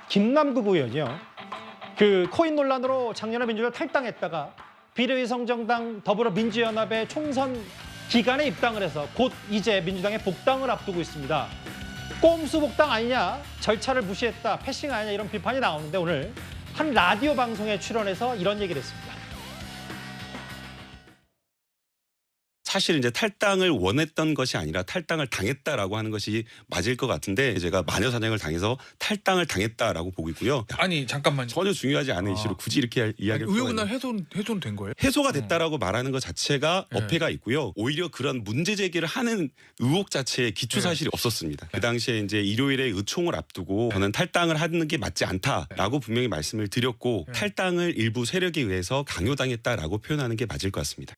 김남국 의원이요. 그 코인 논란으로 작년에 민주당 탈당했다가 비례위성정당 더불어민주연합의 총선 기간에 입당을 해서 곧 이제 민주당의 복당을 앞두고 있습니다. 꼼수 복당 아니냐, 절차를 무시했다, 패싱 아니냐 이런 비판이 나오는데 오늘 한 라디오 방송에 출연해서 이런 얘기를 했습니다. 사실 이제 탈당을 원했던 것이 아니라 탈당을 당했다라고 하는 것이 맞을 것 같은데 제가 마녀 사냥을 당해서 탈당을 당했다라고 보고 있고요. 아니 잠깐만요. 전혀 중요하지 않은 이슈로 굳이 이렇게 이야기를 의혹은 날 훼손된 거예요? 해소가 됐다라고 말하는 것 자체가 네. 어폐가 있고요. 오히려 그런 문제 제기를 하는 의혹 자체에 기초 사실이 없었습니다. 그 당시에 이제 일요일에 의총을 앞두고 저는 탈당을 하는 게 맞지 않다라고 분명히 말씀을 드렸고 탈당을 일부 세력에 의해서 강요당했다라고 표현하는 게 맞을 것 같습니다.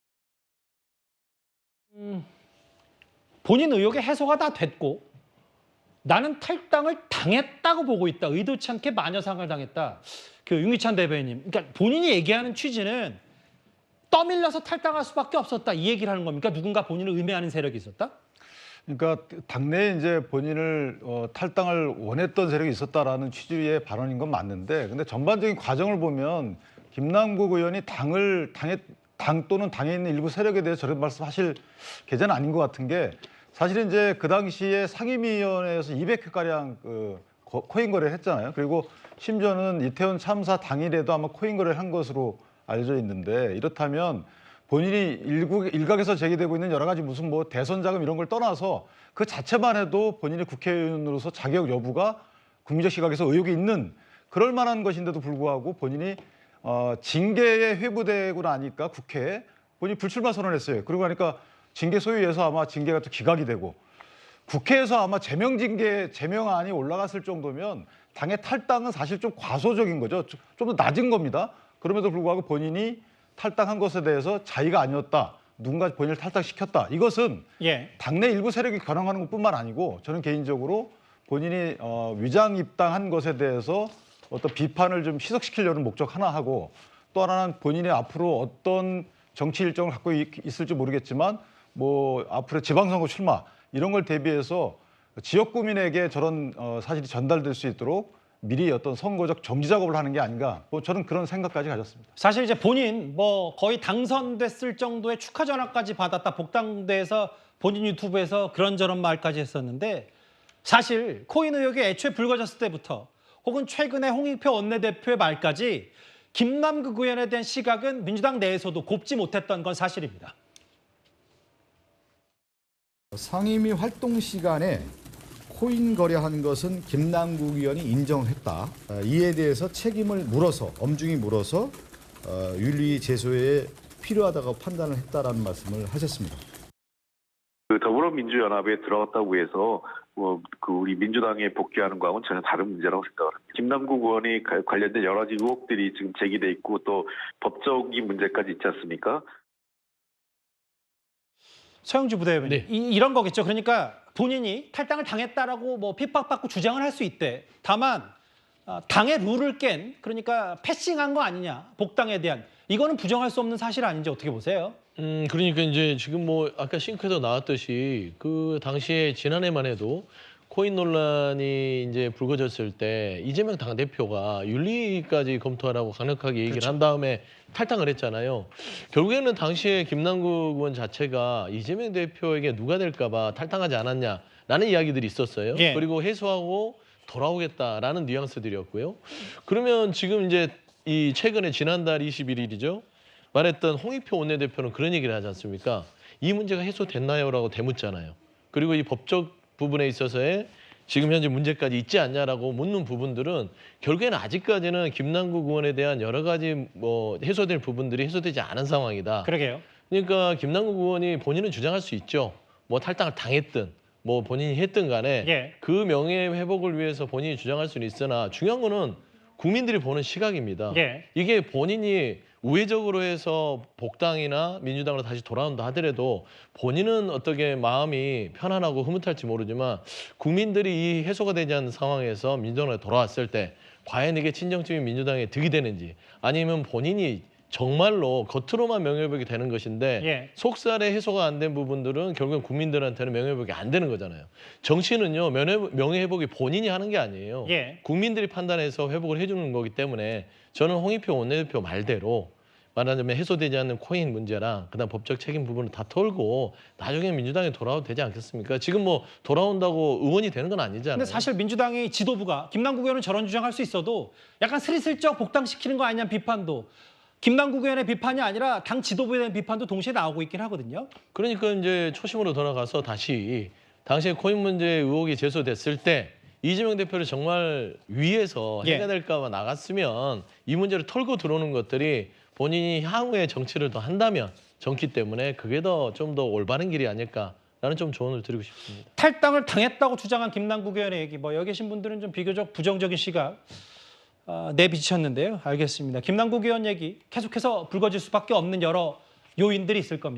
본인 의혹의 해소가 다 됐고 나는 탈당을 당했다고 보고 있다. 의도치 않게 마녀상을 당했다. 그 윤기찬 대변인님. 그러니까 본인이 얘기하는 취지는 떠밀려서 탈당할 수밖에 없었다. 이 얘기를 하는 겁니까? 누군가 본인을 음해하는 세력이 있었다? 그러니까 당내에 이제 본인을 탈당을 원했던 세력이 있었다라는 취지의 발언인 건 맞는데, 근데 전반적인 과정을 보면 김남국 의원이 당 또는 당에 있는 일부 세력에 대해서 저런 말씀하실 계제는 아닌 것 같은 게, 사실은 이제 그 당시에 상임위원회에서 200회 가량 코인 거래를 했잖아요. 그리고 심지어는 이태원 참사 당일에도 아마 코인 거래를 한 것으로 알려져 있는데, 이렇다면 본인이 일각에서 제기되고 있는 여러 가지 무슨 뭐 대선 자금 이런 걸 떠나서 그 자체만 해도 본인이 국회의원으로서 자격 여부가 국민적 시각에서 의혹이 있는 그럴 만한 것인데도 불구하고 본인이 징계에 회부되고 나니까 국회에 본인이 불출마 선언했어요. 그러고 나니까 징계 소위에서 아마 징계가 또 기각이 되고 국회에서 아마 제명안이 올라갔을 정도면 당의 탈당은 사실 좀 과소적인 거죠. 좀 더 낮은 겁니다. 그럼에도 불구하고 본인이 탈당한 것에 대해서 자의가 아니었다. 누군가 본인을 탈당시켰다. 이것은 당내 일부 세력이 겨냥하는 것뿐만 아니고 저는 개인적으로 본인이 위장 입당한 것에 대해서 어떤 비판을 좀 희석시키려는 목적 하나 하고, 또 하나는 본인이 앞으로 어떤 정치 일정을 갖고 있을지 모르겠지만 뭐 앞으로 지방선거 출마 이런 걸 대비해서 지역 구민에게 저런 사실이 전달될 수 있도록 미리 어떤 선거적 정지 작업을 하는 게 아닌가, 뭐 저는 그런 생각까지 가졌습니다. 사실 이제 본인 뭐 거의 당선됐을 정도의 축하 전화까지 받았다. 복당돼서 본인 유튜브에서 그런저런 말까지 했었는데, 사실 코인 의혹이 애초에 불거졌을 때부터 혹은 최근에 홍익표 원내대표의 말까지 김남국 의원에 대한 시각은 민주당 내에서도 곱지 못했던 건 사실입니다. 상임위 활동 시간에 코인 거래한 것은 김남국 의원이 인정했다. 이에 대해서 책임을 물어서 엄중히 물어서 윤리 제소에 필요하다고 판단을 했다라는 말씀을 하셨습니다. 그 더불어민주연합에 들어갔다고 해서 그 우리 민주당에 복귀하는 거하고는 전혀 다른 문제라고 생각을 합니다. 김남국 의원이 관련된 여러 가지 의혹들이 지금 제기돼 있고 또 법적인 문제까지 있지 않습니까? 서영주 부대변인, 이런 거겠죠. 그러니까 본인이 탈당을 당했다라고 뭐 핍박받고 주장을 할 수 있대. 다만 당의 룰을 깬, 그러니까 패싱한 거 아니냐, 복당에 대한, 이거는 부정할 수 없는 사실 아닌지 어떻게 보세요? 그러니까 이제 지금 뭐 아까 싱크에도 나왔듯이 그 당시에 지난해만 해도 코인 논란이 이제 불거졌을 때 이재명 당대표가 윤리까지 검토하라고 강력하게 얘기를 한 다음에 탈당을 했잖아요. 결국에는 당시에 김남국 의원 자체가 이재명 대표에게 누가 될까 봐 탈당하지 않았냐라는 이야기들이 있었어요. 그리고 해소하고 돌아오겠다라는 뉘앙스들이었고요. 그러면 지금 이제 이 최근에 지난달 21일이죠. 말했던 홍익표 원내대표는 그런 얘기를 하지 않습니까? 이 문제가 해소됐나요? 라고 되묻잖아요. 그리고 이 법적 부분에 있어서의 지금 현재 문제까지 있지 않냐라고 묻는 부분들은 결국에는 아직까지는 김남국 의원에 대한 여러 가지 뭐 해소될 부분들이 해소되지 않은 상황이다. 그러게요. 그러니까 김남국 의원이 본인은 주장할 수 있죠. 뭐 탈당을 당했든 뭐 본인이 했든 간에 그 명예 회복을 위해서 본인이 주장할 수는 있으나 중요한 거는 국민들이 보는 시각입니다. 이게 본인이 우회적으로 해서 복당이나 민주당으로 다시 돌아온다 하더라도 본인은 어떻게 마음이 편안하고 흐뭇할지 모르지만 국민들이 이 해소가 되지 않는 상황에서 민주당으로 돌아왔을 때 과연 이게 친정적인 민주당에 득이 되는지, 아니면 본인이 정말로 겉으로만 명예회복이 되는 것인데 예. 속살에 해소가 안 된 부분들은 결국은 국민들한테는 명예회복이 안 되는 거잖아요. 정치는요 명예회복이 본인이 하는 게 아니에요. 예. 국민들이 판단해서 회복을 해주는 거기 때문에 저는 홍익표 원내대표 말대로 말하자면 해소되지 않는 코인 문제랑 그다음 법적 책임 부분을 다 털고 나중에 민주당에 돌아와도 되지 않겠습니까? 지금 뭐 돌아온다고 의원이 되는 건 아니잖아요. 근데 사실 민주당의 지도부가 김남국 의원은 저런 주장할 수 있어도 약간 스리슬쩍 복당시키는 거 아니냐는 비판도 김남국 의원의 비판이 아니라 당 지도부에 대한 비판도 동시에 나오고 있긴 하거든요. 그러니까 이제 초심으로 돌아가서 다시 당시에 코인 문제 의혹이 제소됐을 때 이재명 대표를 정말 위해서 예. 해가 될까 봐 나갔으면 이 문제를 털고 들어오는 것들이 본인이 향후에 정치를 더 한다면 정치 때문에 그게 더 좀 더 올바른 길이 아닐까라는 좀 조언을 드리고 싶습니다. 탈당을 당했다고 주장한 김남국 의원의 얘기, 뭐 여기 계신 분들은 좀 비교적 부정적인 시각 내비쳤는데요. 알겠습니다. 김남국 의원 얘기 계속해서 불거질 수밖에 없는 여러 요인들이 있을 겁니다.